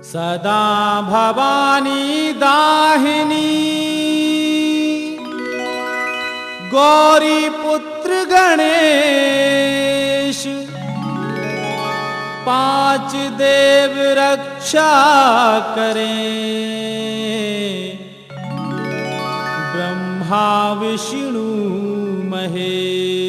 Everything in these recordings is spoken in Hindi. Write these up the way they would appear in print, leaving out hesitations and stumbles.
सदा भवानी दाहिनी गौरी पुत्र गणेश, पांच देव रक्षा करें, ब्रह्मा विष्णु महेश।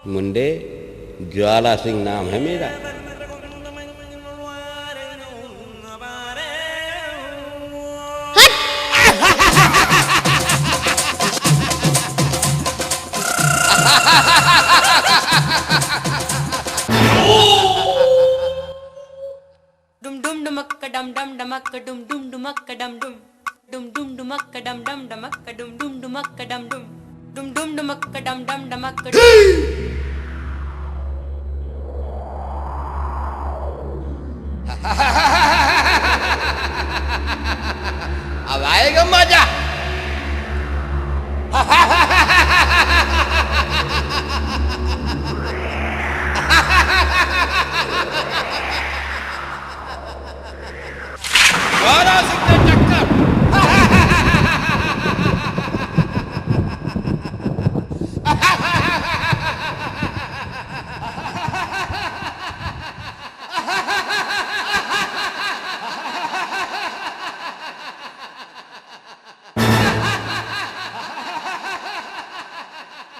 मुंडे, ज्वाला सिंह नाम है मेरा। Dum dum dumakka dum dum dumakka dum dum dumakka dum dum dum dum dumakka dum dum dumakka dum dum dumakka dum dum dum dum dumakka dum dum dumakka अब आएगा मजा। ज्वाला सिंह ने टक्कर।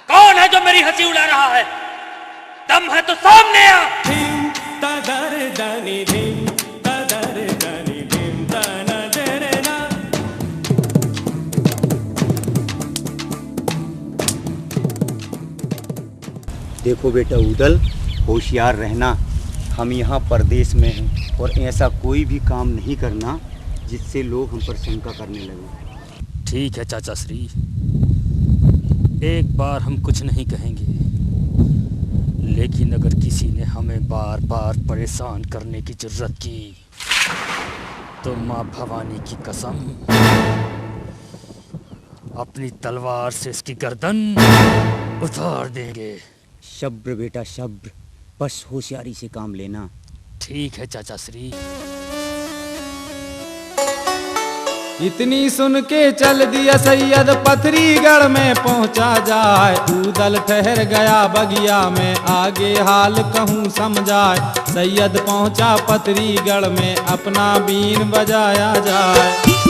कौन है जो मेरी हंसी उड़ा रहा है? दम है तो सामने आ। देखो बेटा उदल, होशियार रहना। हम यहाँ परदेश में हैं और ऐसा कोई भी काम नहीं करना जिससे लोग हम पर शंका करने लगे। ठीक है चाचा श्री, एक बार हम कुछ नहीं कहेंगे, लेकिन अगर किसी ने हमें बार बार परेशान करने की जरूरत की तो माँ भवानी की कसम अपनी तलवार से इसकी गर्दन उतार देंगे। शब्र बेटा शब्र, बस होशियारी से काम लेना। ठीक है चाचा श्री। इतनी सुन के चल दिया सैयद पथरीगढ़ में पहुंचा जाए। उदल ठहर गया बगिया में, आगे हाल कहूँ समझाए। सैयद पहुंचा पथरीगढ़ में, अपना बीन बजाया जाए।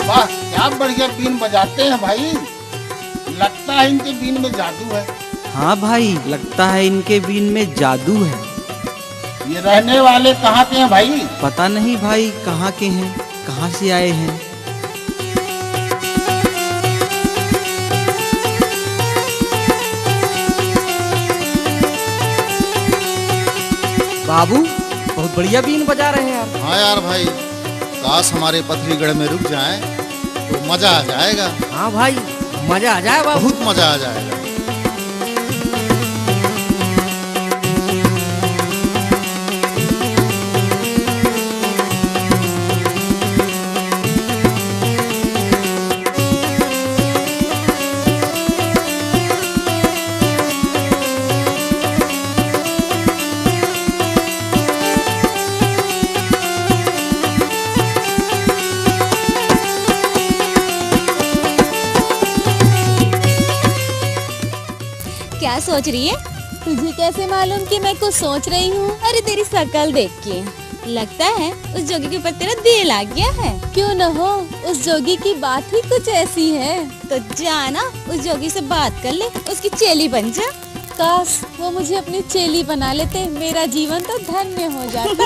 वाह, क्या बढ़िया बीन बजाते हैं भाई। लगता है इनके बीन में जादू है। हाँ भाई, लगता है इनके बीन में जादू है। ये रहने वाले कहाँ के हैं भाई? पता नहीं भाई कहाँ के हैं, कहाँ से आए हैं। बाबू, बहुत बढ़िया बीन बजा रहे हैं आप। हाँ यार भाई, काश हमारे पथरीगढ़ में रुक जाएं तो मजा आ जाएगा। हाँ भाई, मजा आ जाए बाबू। बहुत मजा आ जाएगा। क्या सोच रही है? तुझे कैसे मालूम कि मैं कुछ सोच रही हूँ? अरे तेरी शक्ल देख के लगता है उस जोगी के ऊपर तेरा दिल आ गया है। क्यों न हो, उस जोगी की बात ही कुछ ऐसी है। तो जाना उस जोगी से बात कर ले, उसकी चेली बन जा। काश वो मुझे अपनी चेली बना लेते, मेरा जीवन तो धन्य हो जाता।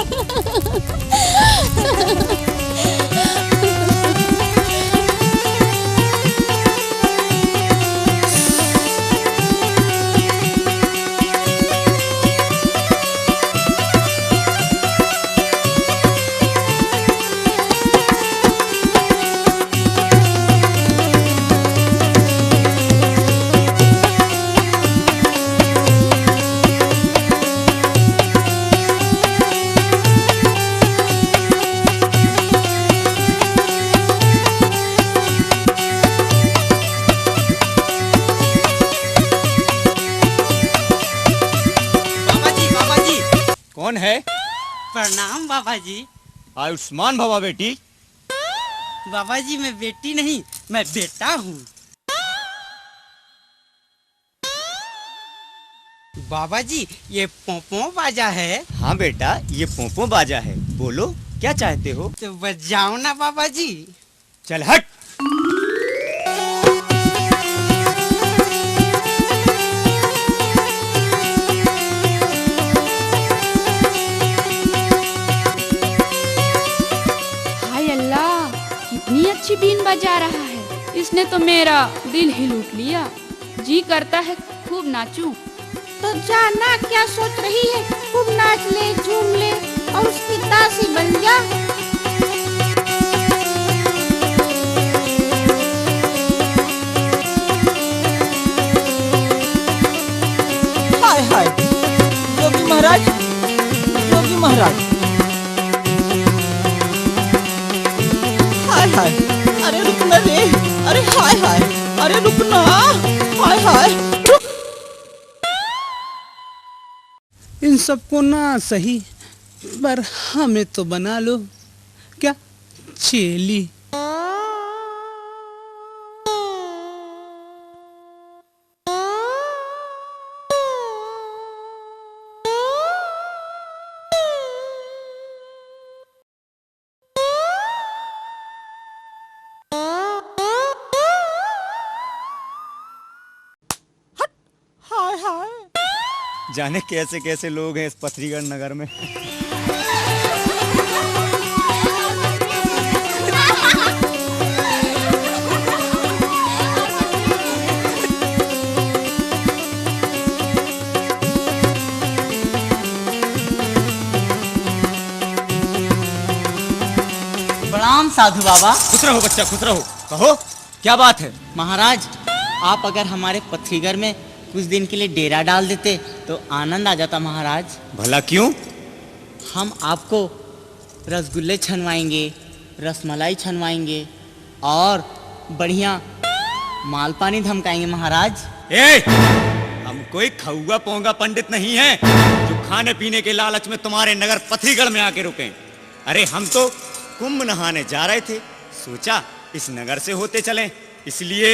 कौन है? प्रणाम बाबा जी। आयुष्मान भवा बेटी। बाबा जी मैं बेटी नहीं, मैं बेटा हूँ। बाबा जी ये पोंपो बाजा है। हाँ बेटा, ये पोंपो बाजा है। बोलो क्या चाहते हो? तो बजाओ ना बाबा जी। चल हट। कितनी अच्छी बीन बजा रहा है। इसने तो मेरा दिल ही लूट लिया। जी करता है खूब नाचूं। तो जाना क्या सोच रही है? खूब नाच ले, झूम ले और उसकी दासी बन जा। हाय हाय, योगी महाराज, योगी महाराज। हाय हाय, अरे रुकना रे। अरे हाय हाय, अरे रुकना। हाय हाय, रुक। इन सबको ना सही, पर हमें तो बना लो क्या चेली। जाने कैसे कैसे लोग हैं इस पथरीगढ़ नगर में। प्रणाम साधु बाबा। खुश रहो बच्चा, खुश रहो। कहो क्या बात है महाराज? आप अगर हमारे पथरीगढ़ में कुछ दिन के लिए डेरा डाल देते तो आनंद आ जाता महाराज। भला क्यों? हम आपको रसगुल्ले छनवाएंगे, रसमलाई छनवाएंगे और बढ़िया मालपानी धमकाएंगे महाराज। हम कोई खौगा पोंगा पंडित नहीं है जो खाने पीने के लालच में तुम्हारे नगर पथरीगढ़ में आके रुके। अरे हम तो कुंभ नहाने जा रहे थे, सोचा इस नगर से होते चलें, इसलिए।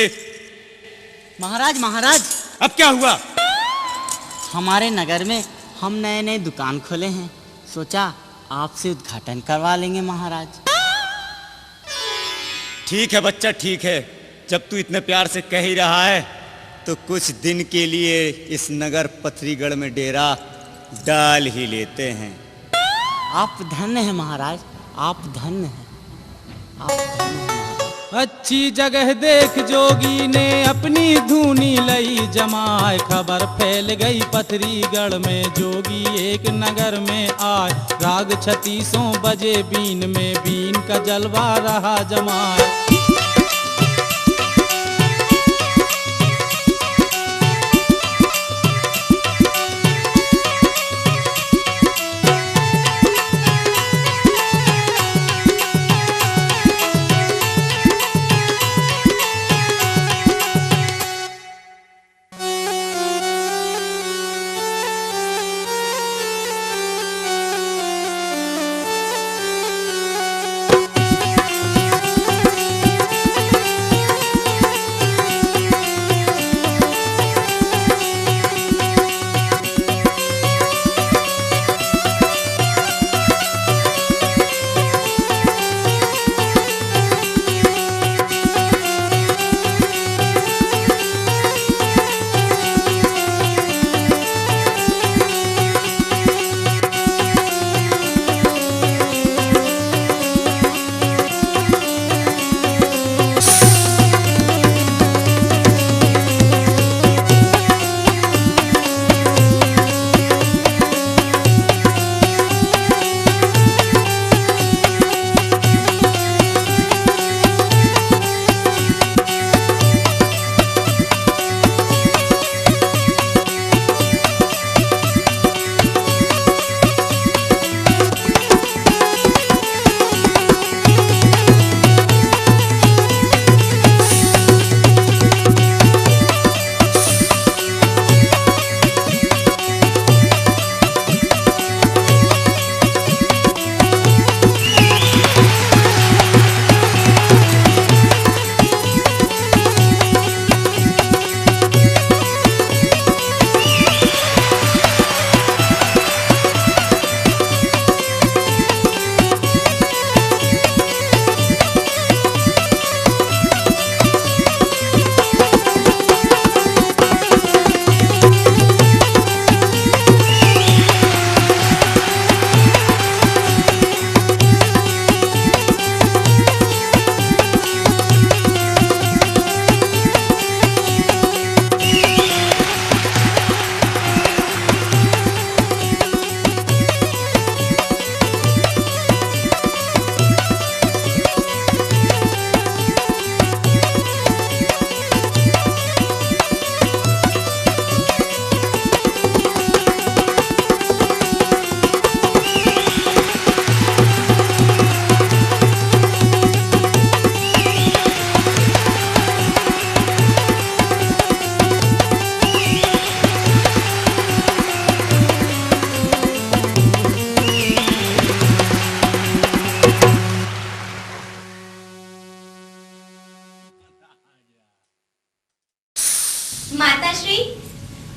महाराज अब क्या हुआ? हमारे नगर में हम नए नए दुकान खोले हैं, सोचा आपसे उद्घाटन करवा लेंगे महाराज। ठीक है बच्चा, ठीक है। जब तू इतने प्यार से कह ही रहा है तो कुछ दिन के लिए इस नगर पथरीगढ़ में डेरा डाल ही लेते हैं। आप धन्य हैं महाराज, आप धन्य हैं, आप धन्य हैं। अच्छी जगह देख जोगी ने अपनी धूनी लई जमाए, खबर फैल गई पथरीगढ़ में जोगी एक नगर में आए। राग 36 बजे बीन में बीन का जलवा रहा जमाए।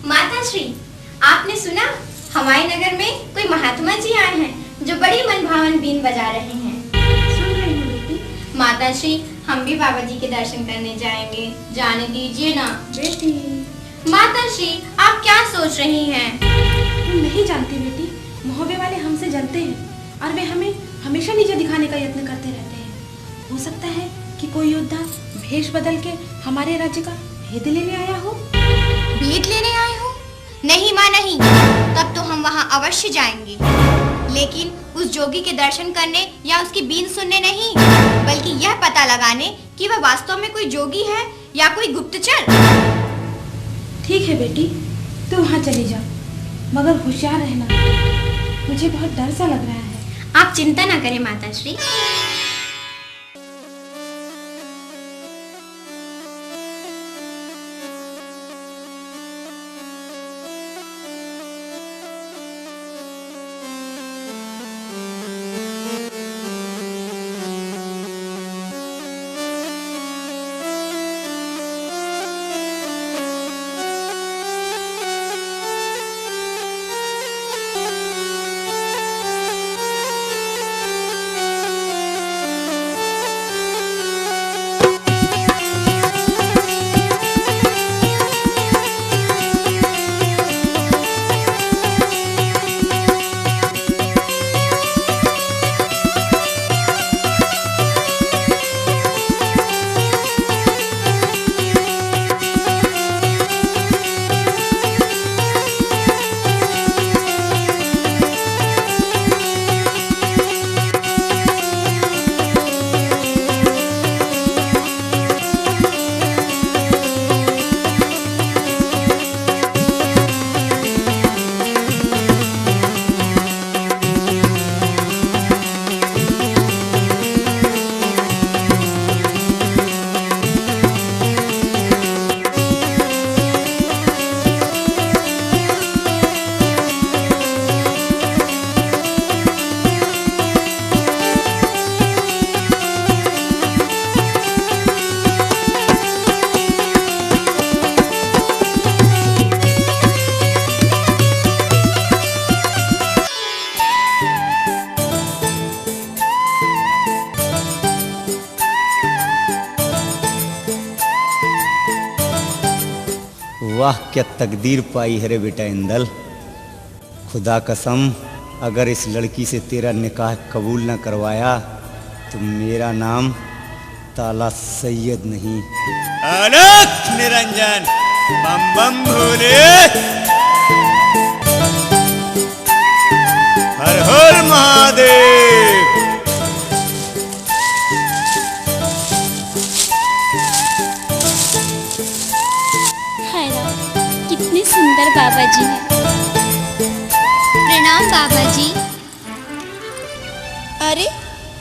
माताश्री, आपने सुना हमारे नगर में कोई महात्मा जी आए हैं जो बड़ी मनभावन बीन बजा रहे हैं। सुन रही हूँ बेटी। माताश्री, हम भी बाबा जी के दर्शन करने जाएंगे, जाने दीजिए ना। बेटी। माताश्री, आप क्या सोच रही हैं? तुम नहीं जानती बेटी, मोहब्बे वाले हमसे जलते हैं और वे हमें हमेशा नीचे दिखाने का यत्न करते रहते हैं। हो सकता है कि कोई योद्धा भेष बदल के हमारे राज्य का भेद लेने आया हो। भेद लेने आए हो? नहीं माँ नहीं, तब तो हम वहाँ अवश्य जाएंगे। लेकिन उस जोगी के दर्शन करने या उसकी बीन सुनने नहीं, बल्कि यह पता लगाने कि वह वास्तव में कोई जोगी है या कोई गुप्तचर। ठीक है बेटी, तू वहाँ चली जा, मगर होशियार रहना, मुझे बहुत डर सा लग रहा है। आप चिंता ना करें माताश्री। वाह क्या तकदीर पाई है रे बेटा इंदल। खुदा कसम, अगर इस लड़की से तेरा निकाह कबूल न करवाया तो मेरा नाम ताला सैयद नहीं। अलख निरंजन, बम बम भोले, हर हर महादेव। कितने सुंदर बाबा जी हैं। प्रणाम बाबा जी। अरे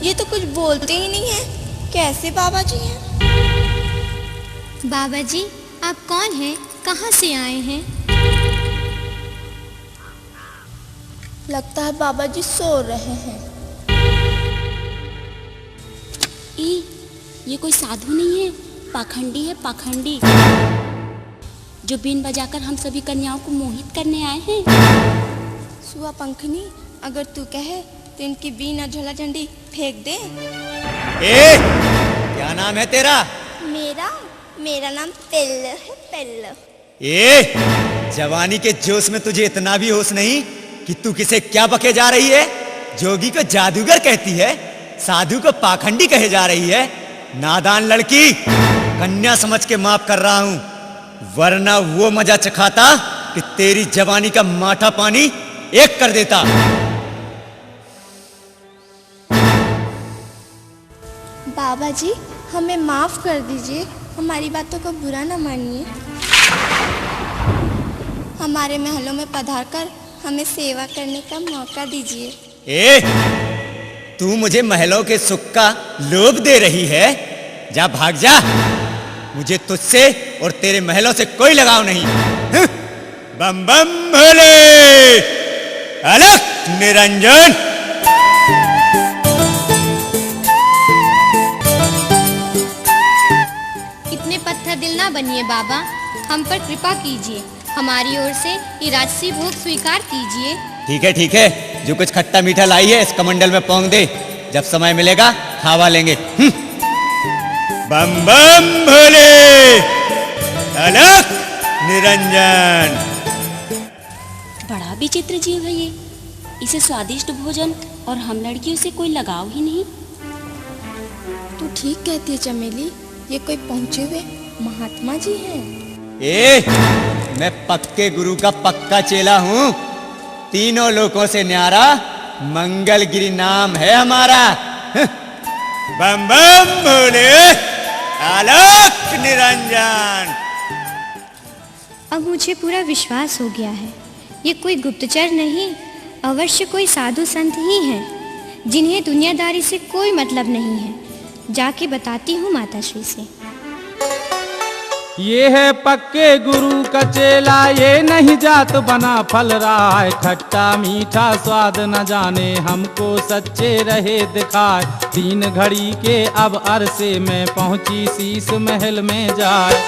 ये तो कुछ बोलते ही नहीं है, कैसे बाबा जी हैं? बाबा जी आप कौन हैं? कहाँ से आए हैं? लगता है बाबा जी सो रहे हैं। ये कोई साधु नहीं है, पाखंडी है, पाखंडी, जो बीन बजाकर हम सभी कन्याओं को मोहित करने आए हैं। सुआ पंखनी, अगर तू कहे तो इनकी बीन और झोला झंडी फेंक दे। क्या नाम है तेरा? मेरा नाम पेल्लो है, पेल्लो। जवानी के जोश में तुझे इतना भी होश नहीं कि तू किसे क्या बके जा रही है? जोगी को जादूगर कहती है, साधु को पाखंडी कहे जा रही है। नादान लड़की, कन्या समझ के माफ कर रहा हूं, वरना वो मजा चखाता कि तेरी जवानी का माठा पानी एक कर देता। बाबा जी हमें माफ कर दीजिए, हमारी बातों को बुरा न मानिए। हमारे महलों में पधार कर हमें सेवा करने का मौका दीजिए। तू मुझे महलों के सुख का लोभ दे रही है? जा भाग जा, मुझे तुझसे और तेरे महलों से कोई लगाव नहीं। बम बम भोले, अलख निरंजन। इतने पत्थर दिल ना बनिए बाबा, हम पर कृपा कीजिए, हमारी ओर से ये राजसी भोग स्वीकार कीजिए। ठीक है, जो कुछ खट्टा मीठा लाई है इस कमंडल में पौंग दे, जब समय मिलेगा खावा लेंगे। बम बम भोले, अलख निरंजन। बड़ा विचित्र जीव है ये, इसे स्वादिष्ट भोजन और हम लड़कियों से कोई लगाव ही नहीं। तू ठीक कहती है चमेली, ये कोई पहुंचे हुए महात्मा जी हैं। मैं पक्के गुरु का पक्का चेला हूँ, तीनों लोकों से न्यारा मंगलगिरी नाम है हमारा। बम बम भोले, आलोक निरंजन। अब मुझे पूरा विश्वास हो गया है, ये कोई गुप्तचर नहीं, अवश्य कोई साधु संत ही हैं, जिन्हें दुनियादारी से कोई मतलब नहीं है। जाके बताती हूँ माताश्री से। ये है पक्के गुरु का चेला, ये नहीं जात बना फल रहा है। खट्टा मीठा स्वाद न जाने, हमको सच्चे रहे दिखाए। 3 घड़ी के अब अरसे में पहुंची शीश महल में जाए।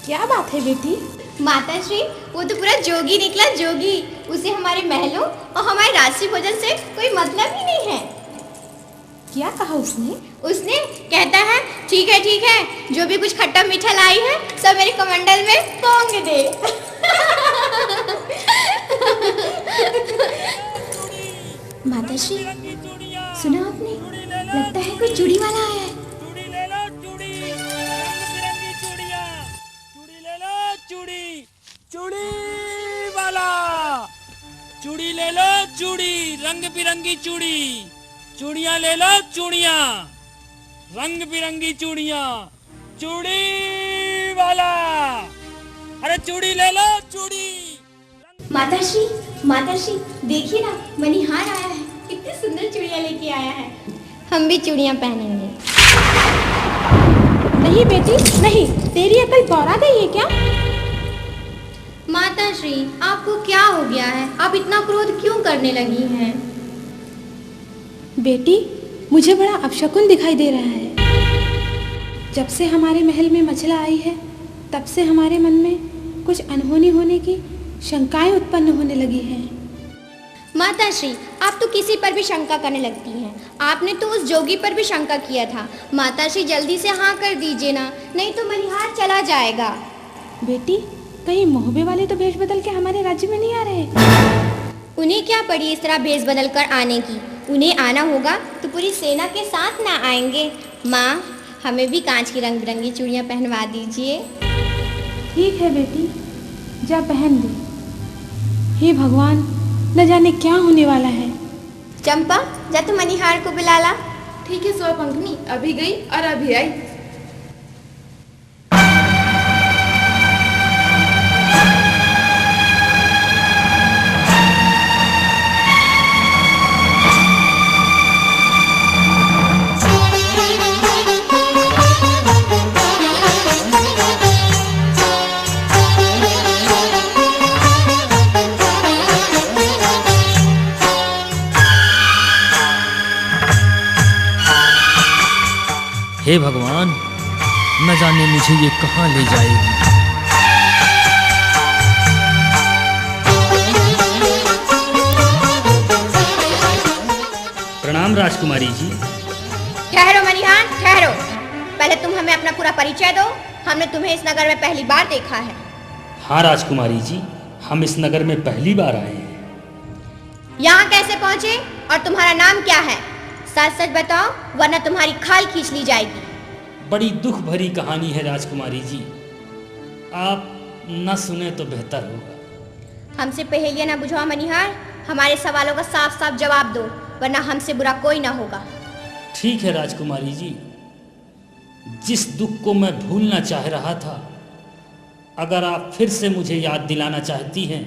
क्या बात है बेटी? माताश्री, वो तो पूरा जोगी निकला, जोगी। उसे हमारे महलों और हमारे राशि भोजन से कोई मतलब ही नहीं है। क्या कहा उसने? उसने कहता है ठीक है, जो भी कुछ खट्टा मीठा लाई है सब मेरे कमंडल में पोंग दे। माताश्री, सुना आपने? लगता है कोई चूड़ी वाला आया है। चूड़ी वाला, चूड़ी ले लो, चूड़ी, रंग बिरंगी चूड़ी, चूड़ियां ले लो, चूड़ियां, रंग बिरंगी चूड़ियां, चूड़ी वाला, अरे चूड़ी ले लो, चूड़ी। माताश्री देखिए ना, मनिहार आया है, कितनी सुंदर चूड़ियां लेके आया है। हम भी चूड़ियां पहनेंगे। नहीं बेटी नहीं, तेरी अकल पौरा गई है क्या? माताश्री, आपको क्या हो गया है? आप इतना क्रोध क्यों करने लगी हैं? बेटी, मुझे बड़ा अपशकुन दिखाई दे रहा है। जब से हमारे महल में मछला आई है, तब से हमारे मन में कुछ अनहोनी होने की शंकाएं उत्पन्न होने लगी हैं। माताश्री, आप तो किसी पर भी शंका करने लगती हैं। आपने तो उस जोगी पर भी शंका किया था। माताश्री, जल्दी से हाँ कर दीजिए ना, नहीं तो मनिहार चला जाएगा। बेटी, कहीं मोहबे वाले तो भेष बदल के हमारे राज्य में नहीं आ रहे? उन्हें क्या पड़ी इस तरह भेष बदल कर आने की? उन्हें आना होगा तो पूरी सेना के साथ ना आएंगे। माँ, हमें भी कांच की रंग बिरंगी चूड़ियाँ पहनवा दीजिए। ठीक है बेटी, जा पहन दे। हे भगवान, न जाने क्या होने वाला है। चंपा, जा तू मनिहार को बुला ला। ठीक है स्वपंखनी, अभी गई और अभी आई। हे भगवान, न जाने मुझे ये कहाँ ले जाएगी। प्रणाम राजकुमारी जी। ठहरो मनिहार, ठहरो। पहले तुम हमें अपना पूरा परिचय दो। हमने तुम्हें इस नगर में पहली बार देखा है। हाँ राजकुमारी जी, हम इस नगर में पहली बार आए हैं। यहाँ कैसे पहुँचे और तुम्हारा नाम क्या है? सच सच बताओ, वरना तुम्हारी खाल खींच ली जाएगी। बड़ी दुख भरी कहानी है राजकुमारी जी, आप न सुने तो बेहतर होगा। हमसे पहेलियां न बुझाओ मनिहार, हमारे सवालों का साफ साफ जवाब दो, वरना हमसे बुरा कोई ना होगा। ठीक है राजकुमारी जी, जिस दुख को मैं भूलना चाह रहा था, अगर आप फिर से मुझे याद दिलाना चाहती हैं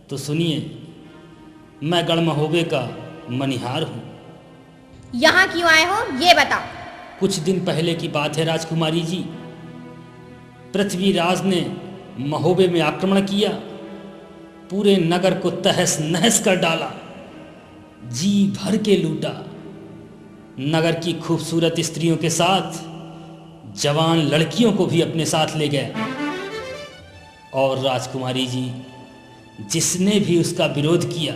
तो सुनिए। मैं गढ़ महोबे का मनिहार हूँ। यहाँ क्यों आए हो ये बताओ। कुछ दिन पहले की बात है राजकुमारी जी, पृथ्वीराज ने महोबे में आक्रमण किया, पूरे नगर को तहस नहस कर डाला, जी भर के लूटा। नगर की खूबसूरत स्त्रियों के साथ जवान लड़कियों को भी अपने साथ ले गया। और राजकुमारी जी, जिसने भी उसका विरोध किया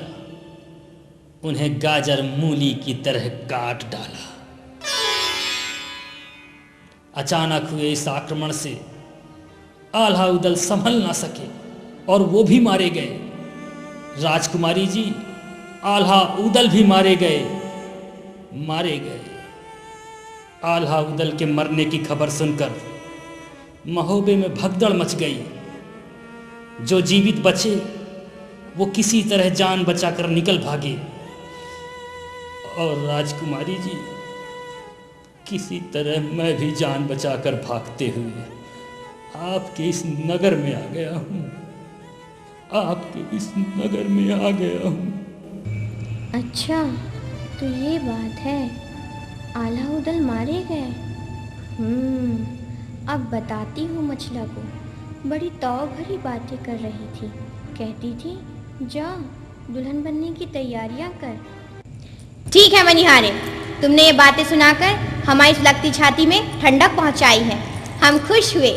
उन्हें गाजर मूली की तरह काट डाला। अचानक हुए इस आक्रमण से आल्हा उदल संभल ना सके और वो भी मारे गए। राजकुमारी जी, आल्हा उदल भी मारे गए। आल्हा उदल के मरने की खबर सुनकर महोबे में भगदड़ मच गई। जो जीवित बचे वो किसी तरह जान बचाकर निकल भागे और राजकुमारी जी, किसी तरह मैं भी जान बचाकर भागते हुए आपके इस नगर में आ गया हूँ। अच्छा, तो ये बात है, आल्हा उदल मारे गए। अब बताती हूँ मछला को। बड़ी तौर भरी बातें कर रही थी, कहती थी जा दुल्हन बनने की तैयारियां कर। ठीक है मनिहारे, तुमने ये बातें सुनाकर हमारी सुलगती छाती में ठंडक पहुंचाई है। हम खुश हुए।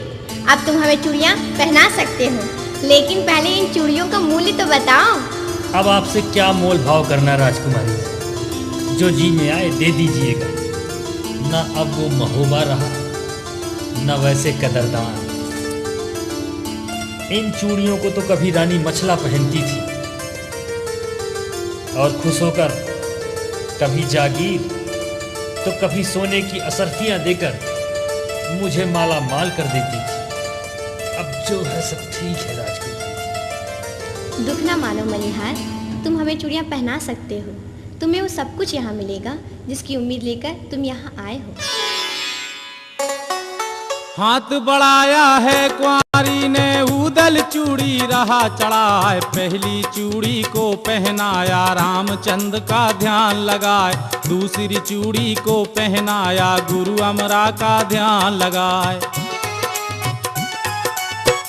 अब तुम हमें चूड़ियां पहना सकते हो, लेकिन पहले इन चूड़ियों का मूल्य तो बताओ। अब आपसे क्या मोल भाव करना राजकुमारी, जो जी में आए दे दीजिएगा। न अब वो महोबा रहा, न वैसे कदरदान। इन चूड़ियों को तो कभी रानी मछला पहनती थी और खुश होकर कभी जागीर तो कभी सोने की असरफियां देकर मुझे माला माल कर देती थी। अब जो है सब ठीक है राजकुमारी। दुख ना मानो मनिहार, तुम हमें चूड़ियां पहना सकते हो। तुम्हें वो सब कुछ यहाँ मिलेगा जिसकी उम्मीद लेकर तुम यहाँ आए हो। हाथ बढ़ाया है कुंवारी ने, उदल चूड़ी रहा चढ़ाए। पहली चूड़ी को पहनाया, रामचंद्र का ध्यान लगाए। दूसरी चूड़ी को पहनाया, गुरु अमरा का ध्यान लगाए।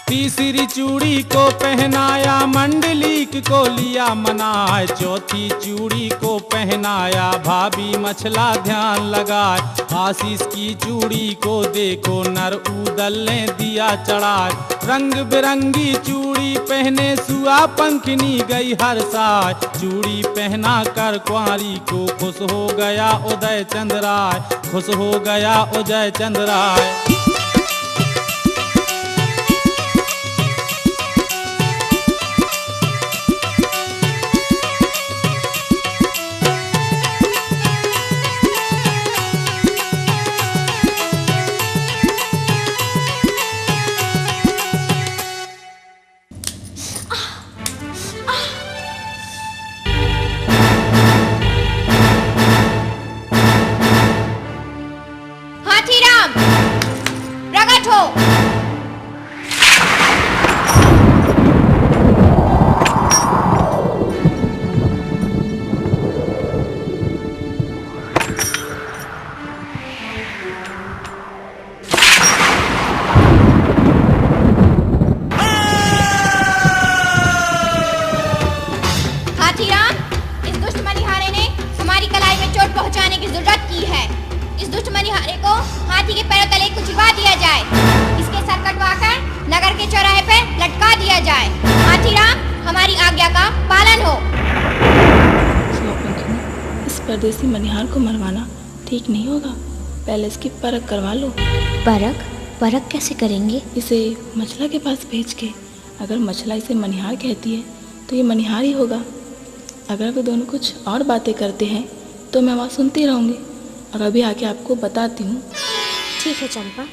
तीसरी चूड़ी को पहनाया, मंडलीक को लिया मनाए। चौथी चूड़ी को पहनाया, भाभी मछला ध्यान लगाए। आशीष की चूड़ी को देखो, नर उदल ने दिया चढ़ाए। रंग बिरंगी चूड़ी पहने सुआ पंखनी गई हर साय। चूड़ी पहना कर कुंवारी को खुश हो गया उदय चंद्र राय, खुश हो गया उदय चंद्र राय। परदेसी मनिहार को मरवाना ठीक नहीं होगा, पहले इसकी परख करवा लो। परख कैसे करेंगे? इसे मछला के पास भेज के, अगर मछला इसे मनिहार कहती है तो ये मनिहार ही होगा। अगर वे दोनों कुछ और बातें करते हैं तो मैं आवाज़ सुनती रहूँगी और अभी आके आपको बताती हूँ। ठीक है चंपा,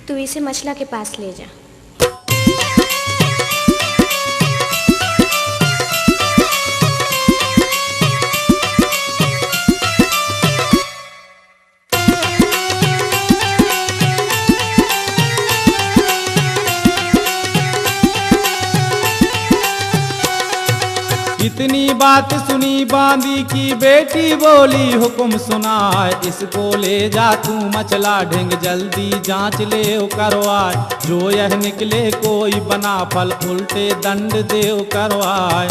तू इसे मछला के पास ले जा। इतनी बात सुनी बांदी की बेटी बोली हुक्म सुनाए। इसको ले जा तू मछला ढेंग, जल्दी जांच ले करवाए। जो यह निकले कोई बना फल, उल्टे दंड देव करवाए।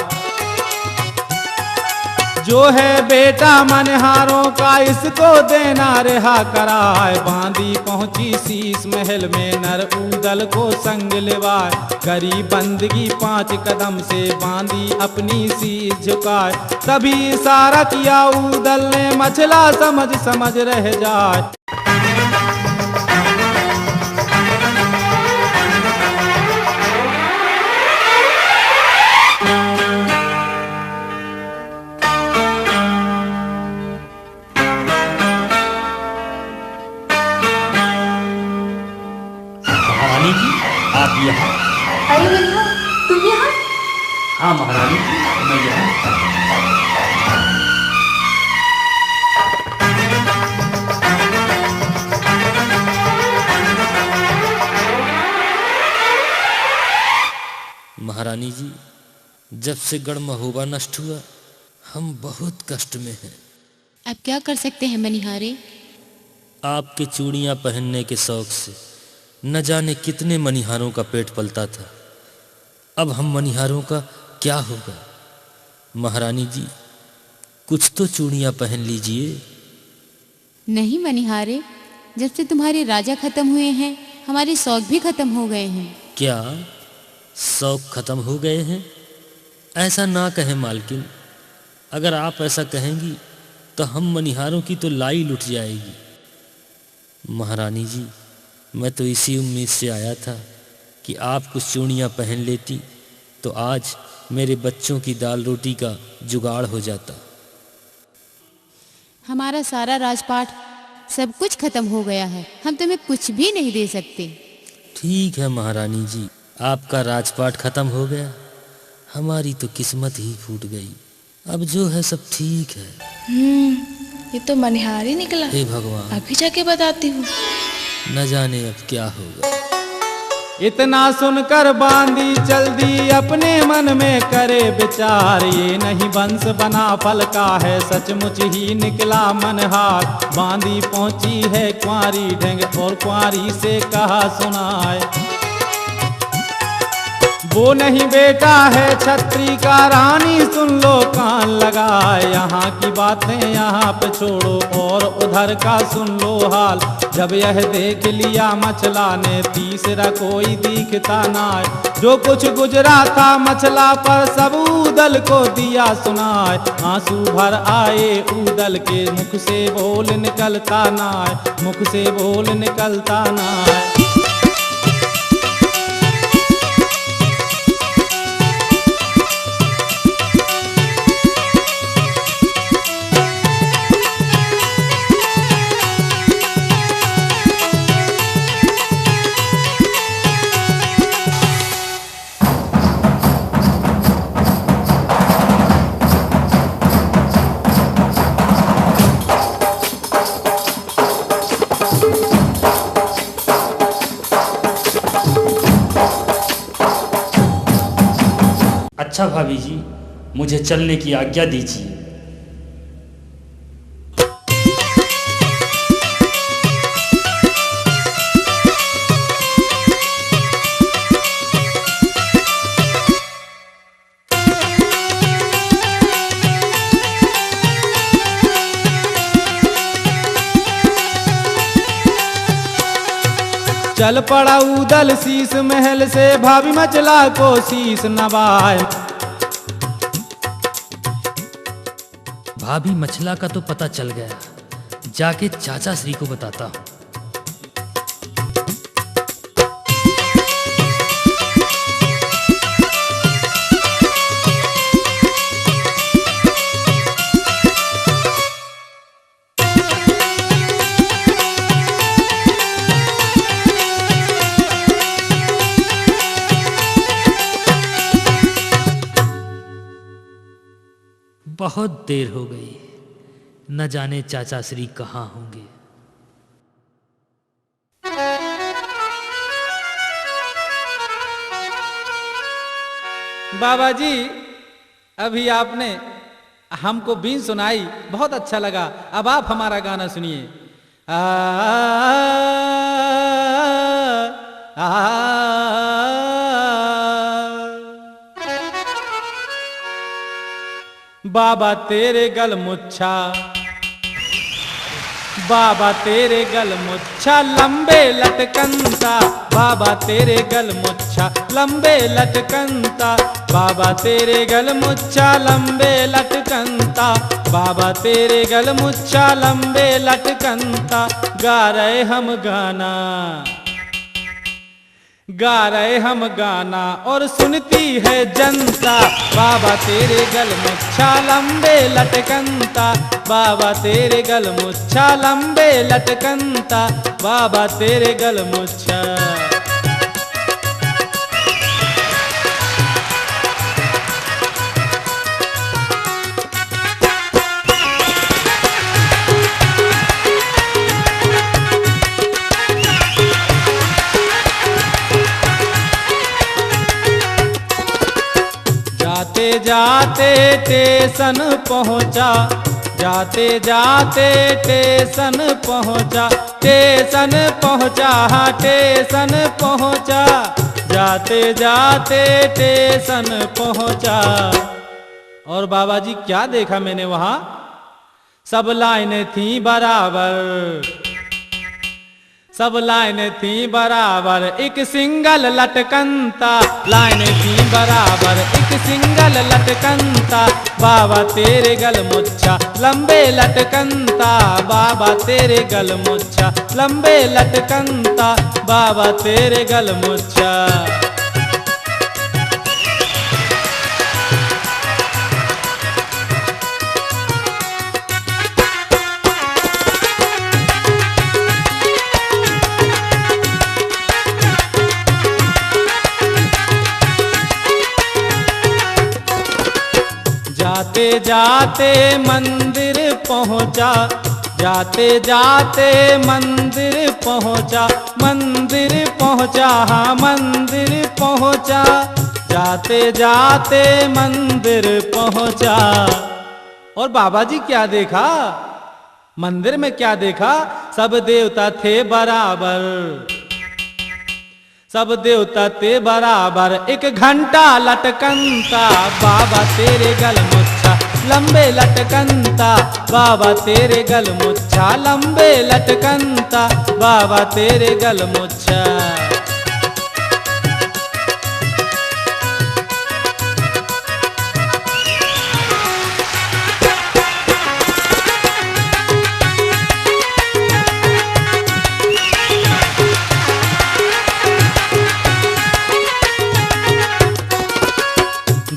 जो है बेटा मनहारों का, इसको देना रिहा कराए। बांदी पहुंची शीश महल में, नर उदल को संग लेवाए। करी बंदगी 5 कदम से, बांदी अपनी शीश झुकाए। तभी इशारा किया उदल ने, मछला समझ समझ रह जाए। महारानी जी, आप यहाँ? अरे भैया, तुम यहाँ? हाँ महारानी जी, मैं यहाँ। महारानी जी, जब से गढ़ महोबा नष्ट हुआ हम बहुत कष्ट में हैं। अब क्या कर सकते हैं मनिहारे? आपके चूड़ियाँ पहनने के शौक से न जाने कितने मनिहारों का पेट पलता था। अब हम मनिहारों का क्या होगा? महारानी जी, कुछ तो चूड़ियाँ पहन लीजिए। नहीं मनिहारे, जब से तुम्हारे राजा खत्म हुए हैं हमारे शौक भी खत्म हो गए हैं। क्या शौक खत्म हो गए हैं? ऐसा ना कहें मालकिन, अगर आप ऐसा कहेंगी तो हम मनिहारों की तो लाई लुट जाएगी। महारानी जी, मैं तो इसी उम्मीद से आया था कि आप कुछ चूड़ियाँ पहन लेती तो आज मेरे बच्चों की दाल रोटी का जुगाड़ हो जाता। हमारा सारा राजपाट सब कुछ खत्म हो गया है, हम तुम्हें कुछ भी नहीं दे सकते। ठीक है महारानी जी, आपका राजपाट खत्म हो गया, हमारी तो किस्मत ही फूट गई। अब जो है सब ठीक है। ये तो मनिहारी निकला। हे भगवान, अभी जाके बताती हूँ। न जाने अब क्या होगा। इतना सुनकर बांदी चल दी, अपने मन में करे विचार, ये नहीं वंश बना फल का है, सचमुच ही निकला मनहार। बांदी पहुंची है कुंवारी ढंग, और कुंवारी से कहा सुनाए, वो नहीं बेटा है छत्री का, रानी सुन लो कान लगाए। यहाँ की बातें यहाँ पे छोड़ो और उधर का सुन लो हाल। जब यह देख लिया मछला ने, तीसरा कोई दिखता ना, जो कुछ गुजरा था मछला पर सब ऊदल को दिया सुनाए। आंसू भर आए ऊदल के, मुख से बोल निकलता ना, मुख से बोल निकलता ना। अच्छा भाभी जी, मुझे चलने की आज्ञा दीजिए। चल पड़ा उदल शीश महल से, भाभी मचला को शीश नवाए। भाभी मछला का तो पता चल गया, जाके चाचा श्री को बताता हूँ। बहुत देर हो गई, न जाने चाचा श्री कहाँ होंगे। बाबा जी, अभी आपने हमको बीन सुनाई, बहुत अच्छा लगा। अब आप हमारा गाना सुनिए। बाबा तेरे गल मुच्छा, बाबा तेरे गल मुच्छा लंबे लटकनता, बाबा तेरे गल मुच्छा लंबे लटकनता, बाबा तेरे गल मुच्छा लंबे लटकनता, बाबा तेरे गल मुच्छा लंबे लटकनता। गा रहे हम गाना, गा रहे हम गाना और सुनती है जनता, बाबा तेरे गल मुच्छा लंबे लटकनता, बाबा तेरे गल मुच्छा लंबे लटकनता, बाबा तेरे गल मुच्छा। जाते स्टेशन पहुँचा, जाते जाते स्टेशन पहुँचा, स्टेशन पहुँचा, हाँ स्टेशन पहुँचा, जाते जाते स्टेशन पहुँचा। और बाबा जी क्या देखा मैंने वहाँ? सब लाइनें थी बराबर, सब लाइनें थी बराबर, एक सिंगल लटकनता, लाइनें थी बराबर, एक सिंगल लटकनता, बाबा तेरे गल मुच्छा लंबे लटकनता, बाबा तेरे गल मुच्छा लंबे लटकनता, बाबा तेरे गल मुच्छा। जाते जाते मंदिर पहुँचा, जाते जाते मंदिर पहुँचा, मंदिर पहुँचा, हाँ मंदिर पहुँचा, जाते जाते मंदिर पहुँचा। और बाबा जी क्या देखा? मंदिर में क्या देखा? सब देवता थे बराबर, सब देवता ते बराबर, एक घंटा लटकनता, बाबा तेरे गल मुच्छा लंबे लटकनता, बाबा तेरे गल मुच्छा लंबे लटकनता, बाबा तेरे गल मुच्छा।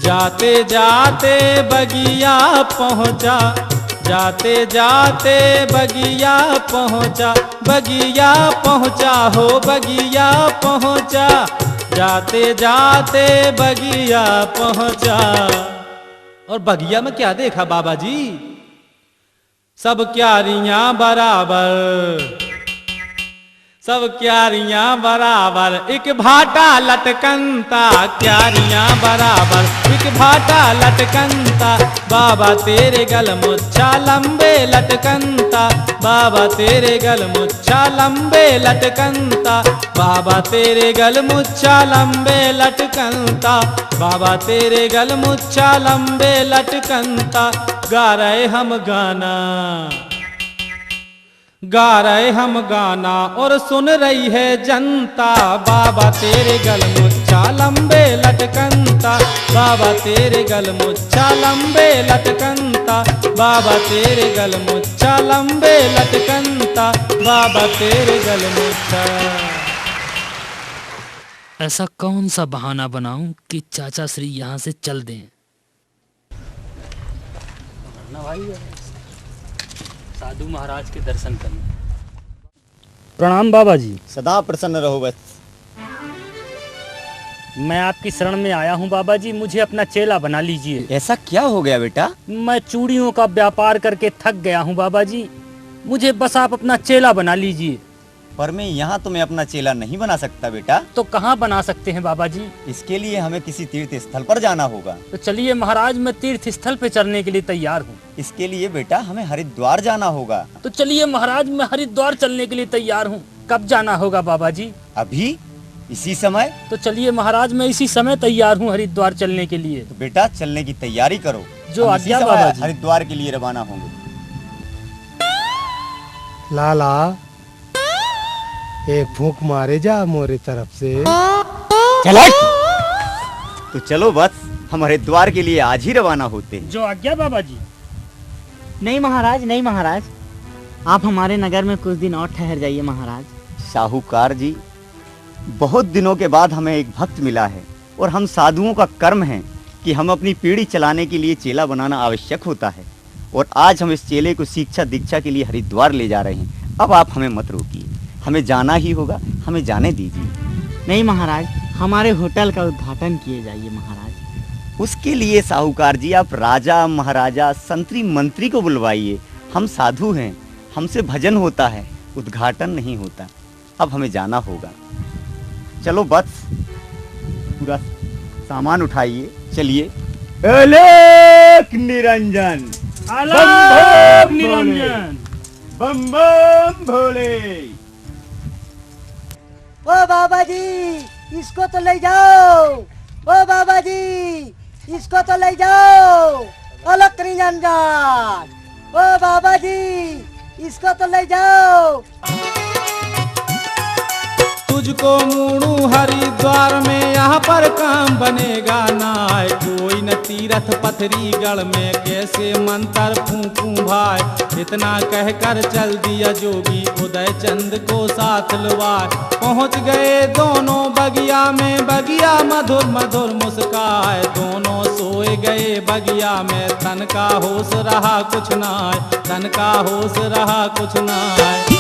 जाते जाते बगिया पहुँचा, जाते जाते बगिया पहुँचा, बगिया पहुँचा, हो बगिया पहुँचा, जाते जाते बगिया पहुँचा। और बगिया में क्या देखा बाबा जी? सब क्यारियां बराबर, सब क्यारियां बराबर, एक भाटा लटकनता, क्यारियां बराबर, एक भाटा लटकनता, बाबा तेरे गल मुच्छा लंबे लटकनता, बाबा तेरे गल मुच्छा लंबे लटकनता, बाबा तेरे गल मुच्छा लंबे लटकनता, बाबा तेरे गल मुच्छा लंबे लटकनता। गा रहे हम गाना, गा रहे हम गाना और सुन रही है जनता, बाबा तेरे गल मुच्छा लंबे लटकनता, बाबा तेरे गल मुच्छा लंबे लटकनता, बाबा तेरे गल मुच्छा लंबे लटकनता, बाबा तेरे गल मुच्छा। ऐसा कौन सा बहाना बनाऊं कि चाचा श्री यहाँ से चल दें? साधु महाराज के दर्शन करने। प्रणाम बाबा जी। सदा प्रसन्न रहो बस। मैं आपकी शरण में आया हूँ बाबा जी, मुझे अपना चेला बना लीजिए। ऐसा क्या हो गया बेटा? मैं चूड़ियों का व्यापार करके थक गया हूँ बाबा जी, मुझे बस आप अपना चेला बना लीजिए। पर मैं यहाँ तुम्हें अपना चेला नहीं बना सकता बेटा। तो कहाँ बना सकते हैं बाबा जी? इसके लिए हमें किसी तीर्थ स्थल पर जाना होगा। तो चलिए महाराज, मैं तीर्थ स्थल पे चलने के लिए तैयार हूँ। इसके लिए बेटा हमें हरिद्वार जाना होगा। तो चलिए महाराज, मैं हरिद्वार चलने के लिए तैयार हूँ। कब जाना होगा बाबा जी? अभी, इसी समय। तो चलिए महाराज, मैं इसी समय तैयार हूँ हरिद्वार चलने के लिए। तो बेटा चलने की तैयारी करो, जो आज्ञा बाबा जी। हरिद्वार के लिए रवाना होंगे। लाला, एक फूंक मारे जा मोरे तरफ से। चलो तो चलो बस, हम हरिद्वार के लिए आज ही रवाना होते हैं। जो आज्ञा बाबा जी। नहीं महाराज, नहीं महाराज, आप हमारे नगर में कुछ दिन और ठहर जाइए महाराज। साहूकार जी, बहुत दिनों के बाद हमें एक भक्त मिला है और हम साधुओं का कर्म है कि हम अपनी पीढ़ी चलाने के लिए चेला बनाना आवश्यक होता है, और आज हम इस चेले को शिक्षा दीक्षा के लिए हरिद्वार ले जा रहे हैं। अब आप हमें मत रोकिए, हमें जाना ही होगा, हमें जाने दीजिए। नहीं महाराज, हमारे होटल का उद्घाटन किए जाइए महाराज। उसके लिए साहूकार जी आप राजा महाराजा संतरी मंत्री को बुलवाइए। हम साधु हैं, हमसे भजन होता है, उद्घाटन नहीं होता। अब हमें जाना होगा। चलो बस, पूरा सामान उठाइए, चलिए। अलख निरंजन, अलख निरंजन, बम बम भोले। ओ बाबा जी इसको तो ले जाओ, ओ बाबा जी इसको तो ले जाओ, अलख निरंजन, ओ बाबा जी इसको तो ले जाओ। तुझको मूणू हरिद्वार में यहाँ पर काम बनेगा नाय, कोई न तीरथ पथरीगढ़ में कैसे मंत्र फूंकूं भाई। इतना कहकर चल दिया जोगी उदय चंद को साथ लुवाए। पहुँच गए दोनों बगिया में, बगिया मधुर मधुर मुस्काए। दोनों सोए गए बगिया में, तन का होश रहा कुछ नाय, तन का होश रहा कुछ नाय।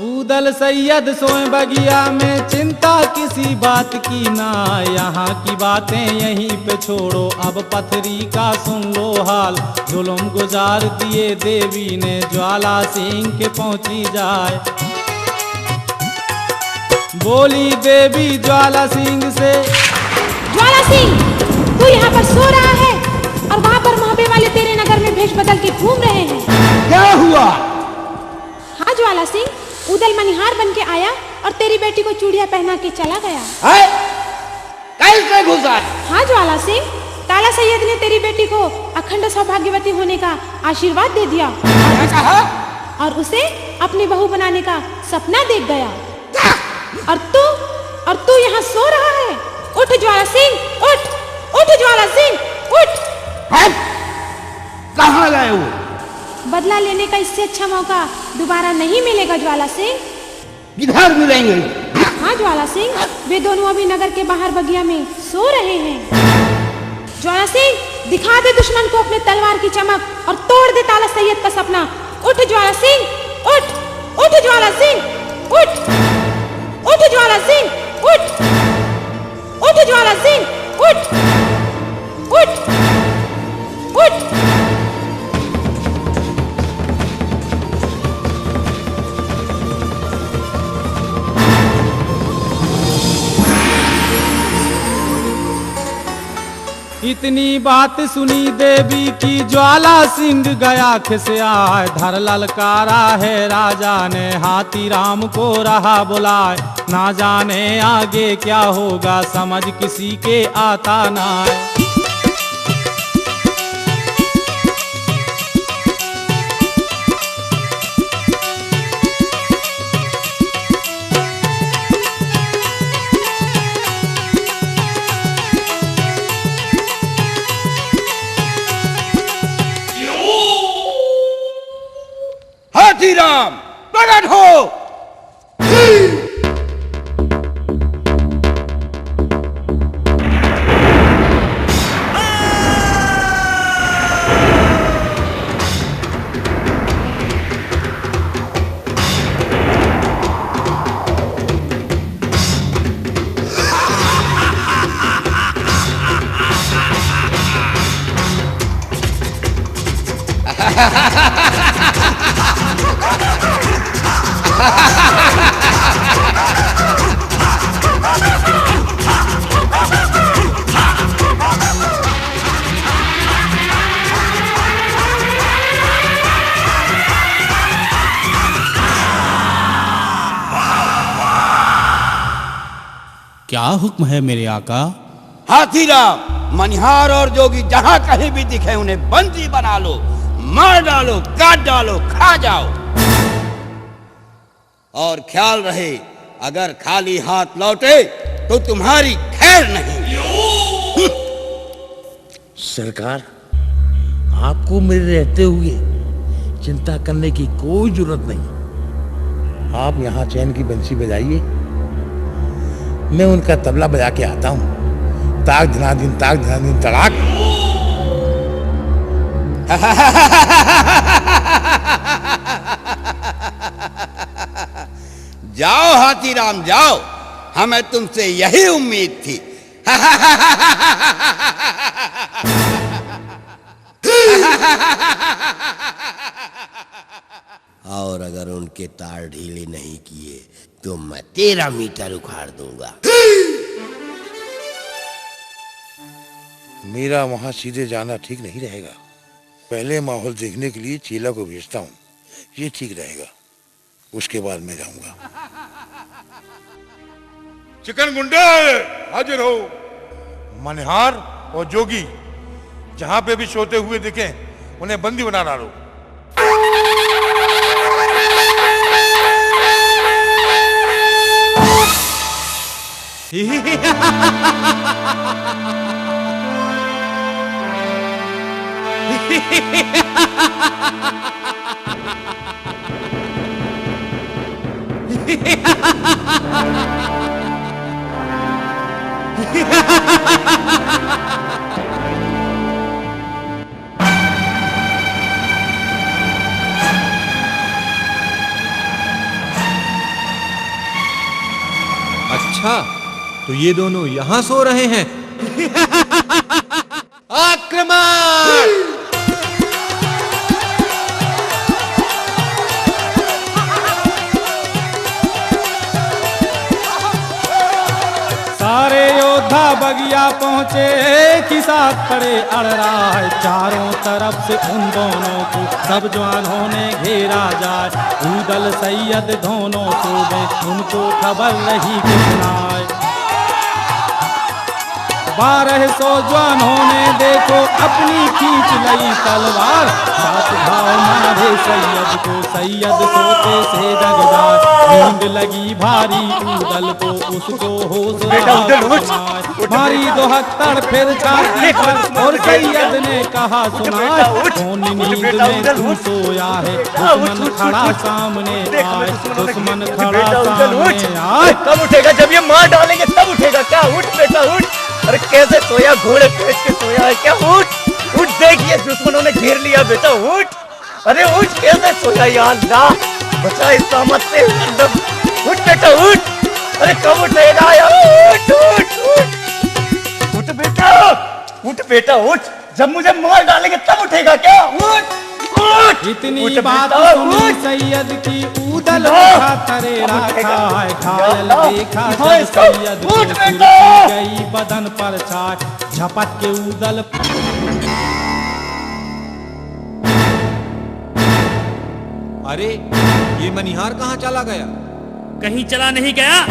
उदल सैयद सोए बगिया में, चिंता किसी बात की ना। यहाँ की बातें यहीं पे छोड़ो, अब पथरी का सुन लो हाल। जुल्म गुजार दिए देवी ने, ज्वाला सिंह के पहुंची जाए। बोली देवी ज्वाला सिंह से, ज्वाला सिंह तू यहाँ पर सो रहा है और वहाँ पर मोहब्बे वाले तेरे नगर में भेष बदल के घूम रहे हैं। क्या हुआ? हाँ ज्वाला सिंह, उदल मनिहार बन के आया और तेरी बेटी को चूड़िया पहना के चला गया। कैसे घुसा? हाँ ज्वाला सिंह, काला सैयद ने तेरी बेटी को अखंड सौभाग्यवती होने का आशीर्वाद दे दिया और उसे अपनी बहू बनाने का सपना देख गया। और तू यहाँ सो रहा है? उठ ज्वाला सिंह, उठ उठ ज्वाला सिंह, उठ। कहाँ गए वो? बदला लेने का इससे अच्छा मौका दोबारा नहीं मिलेगा ज्वाला सिंह। किधर मिलेंगे? हाँ ज्वाला सिंह, वे दोनों अभी नगर के बाहर बगिया में सो रहे हैं। ज्वाला सिंह दिखा दे दुश्मन को अपने तलवार की चमक और तोड़ दे काला सैयद का सपना। उठ ज्वाला सिंह, उठ उठ ज्वाला सिंह, उठ उठ ज्वाला सिंह, उठ उठ ज्वाला सिंह, उठ उठ उठ। इतनी बात सुनी देवी की, ज्वाला सिंह गया खिसियाए। धर ललकारा है राजा ने, हाथी राम को रहा बुलाए। ना जाने आगे क्या होगा, समझ किसी के आता ना। हाथीराम प्रकट हो। क्या हुक्म है मेरे आका? हाथीराम, मनिहार और जोगी जहाँ कहीं भी दिखे उन्हें बंदी बना लो, मार डालो, काट डालो, खा जाओ। और ख्याल रहे, अगर खाली हाथ लौटे तो तुम्हारी खैर नहीं। सरकार, आपको मेरे रहते हुए चिंता करने की कोई जरूरत नहीं। आप यहाँ चैन की बंसी बजाइए, मैं उनका तबला बजा के आता हूँ। ताक धनाधीन तड़ाक। जाओ हाथीराम जाओ, हमें तुमसे यही उम्मीद थी। और अगर उनके तार ढीले नहीं किए तो मैं तेरा मीटर उखाड़ दूंगा। मेरा वहां सीधे जाना ठीक नहीं रहेगा। पहले माहौल देखने के लिए चीला को भेजता हूँ, ये ठीक रहेगा। उसके बाद मैं जाऊंगा। चिकन गुंडे हाजिर हो। मनिहार और जोगी जहां पे भी सोते हुए दिखें उन्हें बंदी बना डालो। अच्छा, तो ये दोनों यहाँ सो रहे हैं। आक्रमण! सारे योद्धा बगिया पहुंचे, एक ही साथ खड़े अड़ रहा है। चारों तरफ से उन दोनों को सब जवानों ने घेरा जाए। ऊदल सैयद दोनों सूबे उनको खबर रही कि सुनाए। 1200 जवानों ने देखो अपनी खींच लई तलवार। 7 घाव मारे सैयद को, सैयद सोते से जग जाए। नींद लगी भारी ऊदल को, उसको होश भारी दोहत्तर फिर छाती पर और सैयद ने कहा सुनाए। कौन नींद में तू सोया है? दुश्मन खड़ा सामने आए, दुश्मन खड़ा सामने आए। कब उठेगा? जब ये मार डालेंगे तब उठेगा क्या? उठ बेटा उठ। अरे कैसे सोया? घोड़े पेट के सोया है क्या? उठ उठ, देखिए दुश्मनों ने घेर लिया बेटा, उठ। अरे उठ, कैसे सोया? या अल्लाह बचा इस सामत से। उठ बेटा उठ। अरे कब उठेगा यार? उठ उठ उठ उठ बेटा, उठ बेटा उठ। जब मुझे मार डालेंगे तब उठेगा क्या? उठ उठ। इतनी बात सुनी सैयद की, ऊदल उठा तरे रखा है। घायल देखा जब सैयद को, सुर्खी गई बदन पर छाए। झपट के ऊदल अरे ये मनिहार कहाँ चला गया? कहीं चला नहीं गया,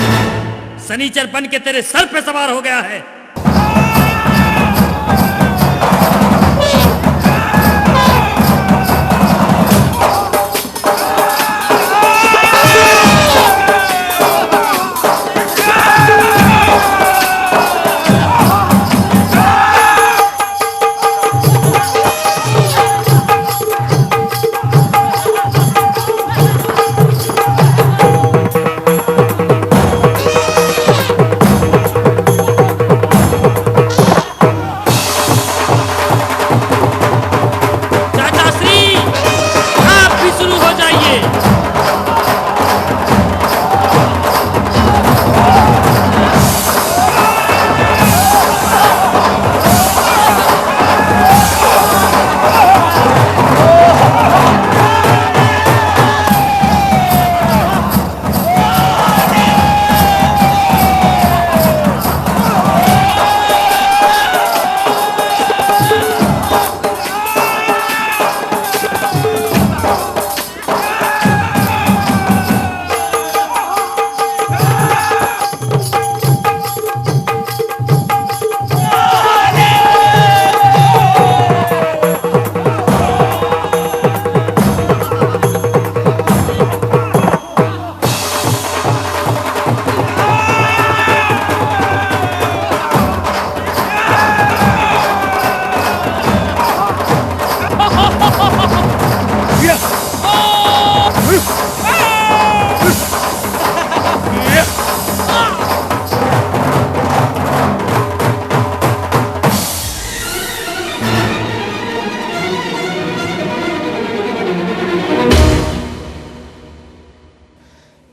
सनीचर बन के तेरे सर पे सवार हो गया है।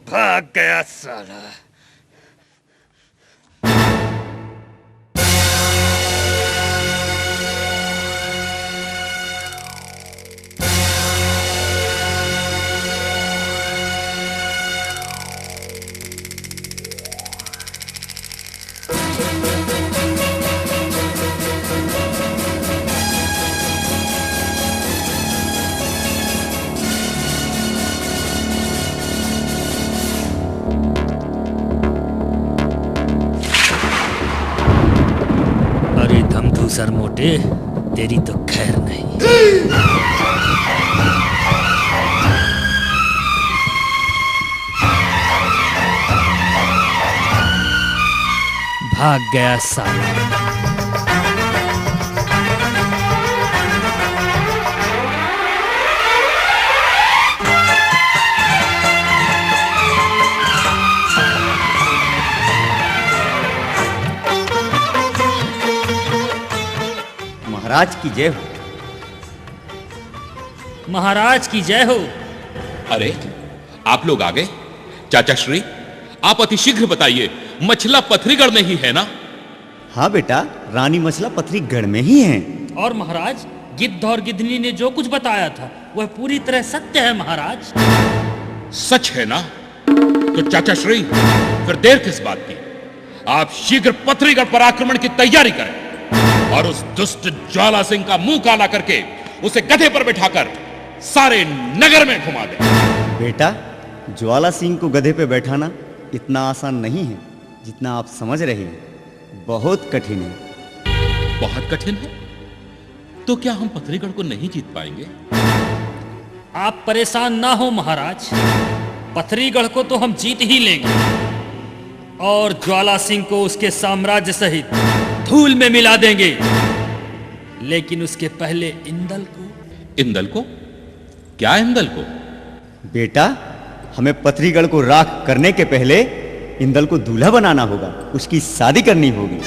भाग गया साला। सर मोटे, तेरी तो खैर नहीं। भाग गया साला। महाराज की जय हो। महाराज की जय हो। अरे आप लोग आ गए। चाचा श्री, आप अति शीघ्र बताइए, मछला पथरीगढ़ में ही है ना? हाँ बेटा, रानी मछला पथरीगढ़ में ही है। और महाराज, गिद्ध और गिद्धनी ने जो कुछ बताया था वह पूरी तरह सत्य है महाराज। सच है ना? तो चाचा श्री, फिर देर किस बात की? आप शीघ्र पथरीगढ़ पर आक्रमण की तैयारी करें और उस दुष्ट ज्वाला सिंह का मुंह काला करके उसे गधे पर बिठाकर सारे नगर में घुमा दें। बेटा, ज्वाला सिंह को गधे पे बैठाना इतना आसान नहीं है जितना आप समझ रहे हैं। बहुत कठिन है। बहुत कठिन है? तो क्या हम पथरीगढ़ को नहीं जीत पाएंगे? आप परेशान ना हो महाराज, पथरीगढ़ को तो हम जीत ही लेंगे और ज्वाला सिंह को उसके साम्राज्य सहित धूल में मिला देंगे। लेकिन उसके पहले इंदल को। इंदल को? क्या इंदल को? बेटा, हमें पथरीगढ़ को राख करने के पहले इंदल को दूल्हा बनाना होगा, उसकी शादी करनी होगी।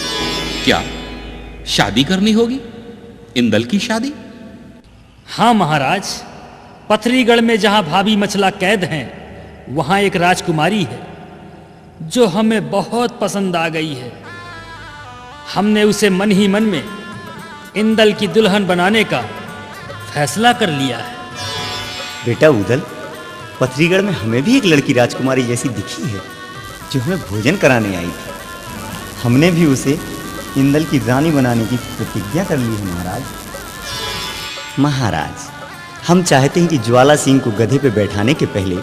क्या शादी करनी होगी? इंदल की शादी? हाँ महाराज, पथरीगढ़ में जहां भाभी मछला कैद हैं, वहां एक राजकुमारी है जो हमें बहुत पसंद आ गई है। हमने उसे मन ही मन में इंदल की दुल्हन बनाने का फैसला कर लिया है। बेटा उदल, पथरीगढ़ में हमें भी एक लड़की राजकुमारी जैसी दिखी है जो हमें भोजन कराने आई थी। हमने भी उसे इंदल की रानी बनाने की प्रतिज्ञा कर ली है महाराज। महाराज, हम चाहते हैं कि ज्वाला सिंह को गधे पे बैठाने के पहले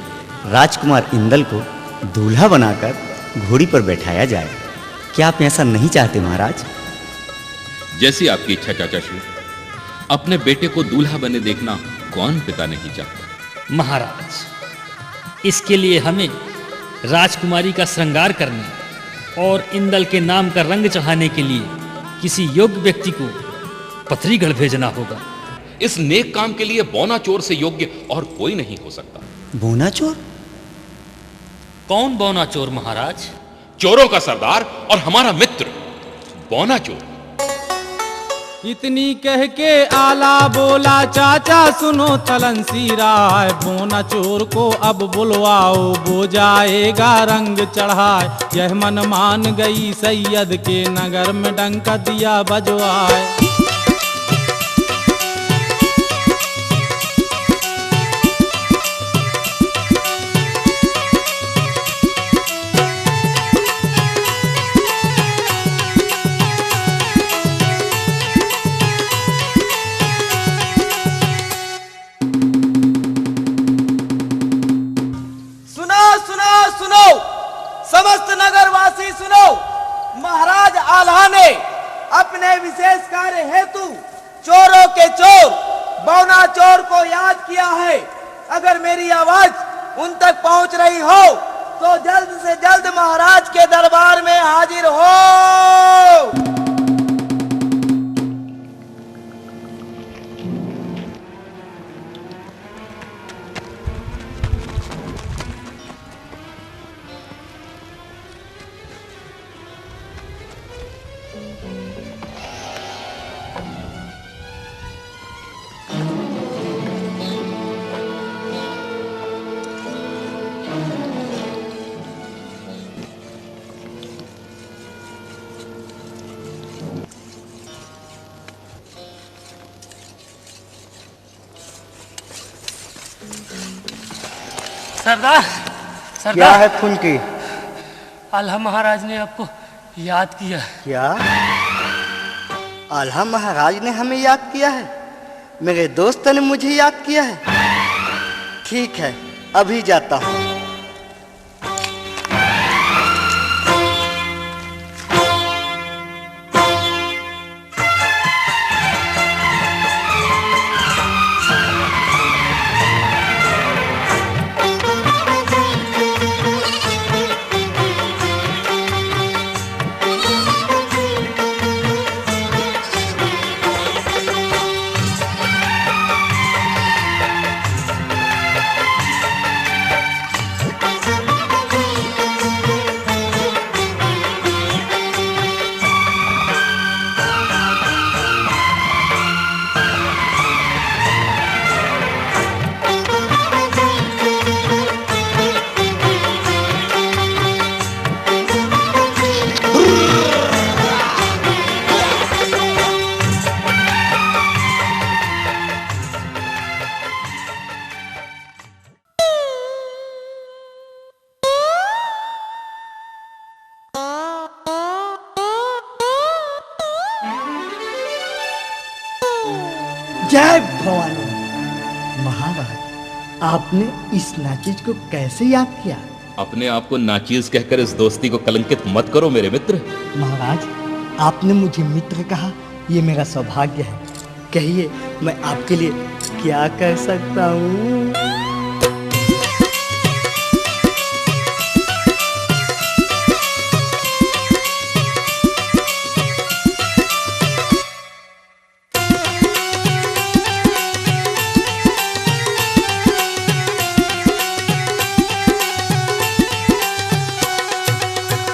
राजकुमार इंदल को दूल्हा बनाकर घोड़ी पर बैठाया जाए। क्या आप ऐसा नहीं चाहते महाराज? जैसी आपकी इच्छा चाचा श्री। अपने बेटे को दूल्हा बने देखना कौन पिता नहीं चाहता। महाराज, इसके लिए हमें राजकुमारी का श्रृंगार करने और इंदल के नाम का रंग चढ़ाने के लिए किसी योग्य व्यक्ति को पथरीगढ़ भेजना होगा। इस नेक काम के लिए बौना चोर से योग्य और कोई नहीं हो सकता। बौना चोर? कौन बौना चोर महाराज? चोरों का सरदार और हमारा मित्र बौना चोर। इतनी कह के आला बोला चाचा सुनो तलनसी राय, बोना चोर को अब बुलवाओ, वो जाएगा रंग चढ़ाए। यह मन मान गई सैयद के नगर में डंका दिया बजवाए। समस्त नगरवासी सुनो, महाराज आल्हा ने अपने विशेष कार्य हेतु चोरों के चोर बौना चोर को याद किया है। अगर मेरी आवाज उन तक पहुंच रही हो तो जल्द से जल्द महाराज के दरबार में हाजिर हो। सरदार, सरदार क्या है फुनकी? आल्हा महाराज ने आपको याद किया। क्या? आल्हा महाराज ने हमें याद किया है? मेरे दोस्त ने मुझे याद किया है? ठीक है, अभी जाता हूँ। जय भवानी। महाराज, आपने इस नाचीज को कैसे याद किया? अपने आप को नाचीज कहकर इस दोस्ती को कलंकित मत करो मेरे मित्र। महाराज, आपने मुझे मित्र कहा, ये मेरा सौभाग्य है। कहिए, मैं आपके लिए क्या कर सकता हूँ?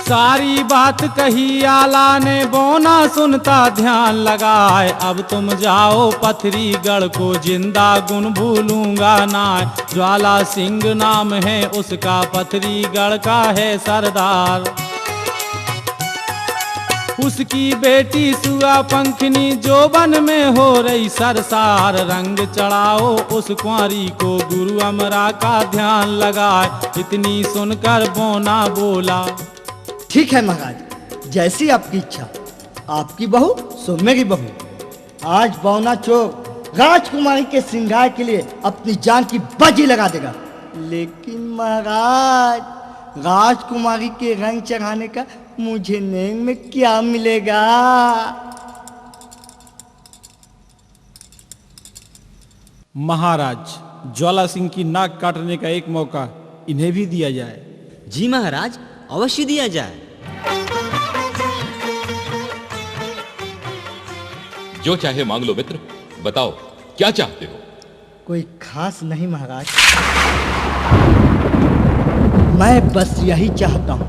सारी बात कही आला ने, बोना सुनता ध्यान लगाए। अब तुम जाओ पथरीगढ़ को, जिंदा गुण भूलूंगा ना। ज्वाला सिंह नाम है उसका, पथरीगढ़ का है सरदार। उसकी बेटी सुआ पंखनी जो वन में हो रही सरसार। रंग चढ़ाओ उस कुंवारी को, गुरु अमरा का ध्यान लगाए। इतनी सुनकर बोना बोला, ठीक है महाराज, जैसी आपकी इच्छा। आपकी बहू सो मेरी बहू। आज बौना चोर राजकुमारी के श्रृंगार के लिए अपनी जान की बाजी लगा देगा। लेकिन महाराज, राजकुमारी के रंग चढ़ाने का मुझे नेंग में क्या मिलेगा? महाराज, ज्वाला सिंह की नाक काटने का एक मौका इन्हें भी दिया जाए। जी महाराज, अवश्य दिया जाए। जो चाहे मांग लो मित्र, बताओ क्या चाहते हो? कोई खास नहीं महाराज, मैं बस यही चाहता हूं।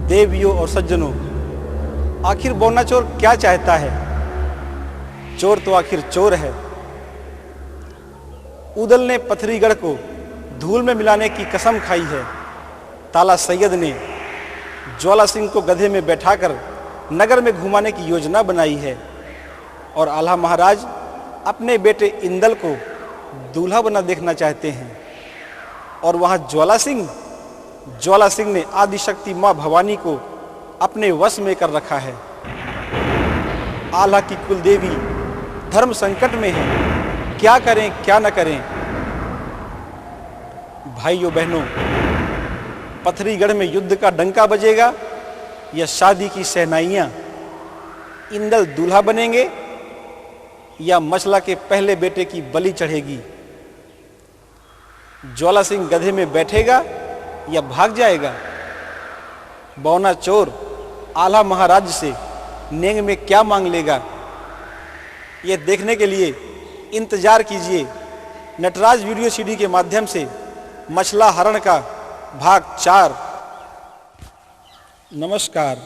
देवियों और सज्जनों, आखिर बौना चोर क्या चाहता है? चोर तो आखिर चोर है। उदल ने पथरीगढ़ को धूल में मिलाने की कसम खाई है। ताला सैयद ने ज्वाला सिंह को गधे में बैठाकर नगर में घुमाने की योजना बनाई है। और आल्हा महाराज अपने बेटे इंदल को दूल्हा बना देखना चाहते हैं। और वहां ज्वाला सिंह ने आदिशक्ति मां भवानी को अपने वश में कर रखा है। आल्हा की कुलदेवी धर्म संकट में है, क्या करें क्या न करें। भाइयों बहनों, पथरीगढ़ में युद्ध का डंका बजेगा या शादी की शहनाइयां? इंदल दूल्हा बनेंगे या मछला के पहले बेटे की बलि चढ़ेगी? ज्वाला सिंह गधे में बैठेगा या भाग जाएगा? बौना चोर आल्हा महाराज से नेंग में क्या मांग लेगा? ये देखने के लिए इंतजार कीजिए नटराज वीडियो सीडी के माध्यम से मछला हरण का भाग 4। नमस्कार।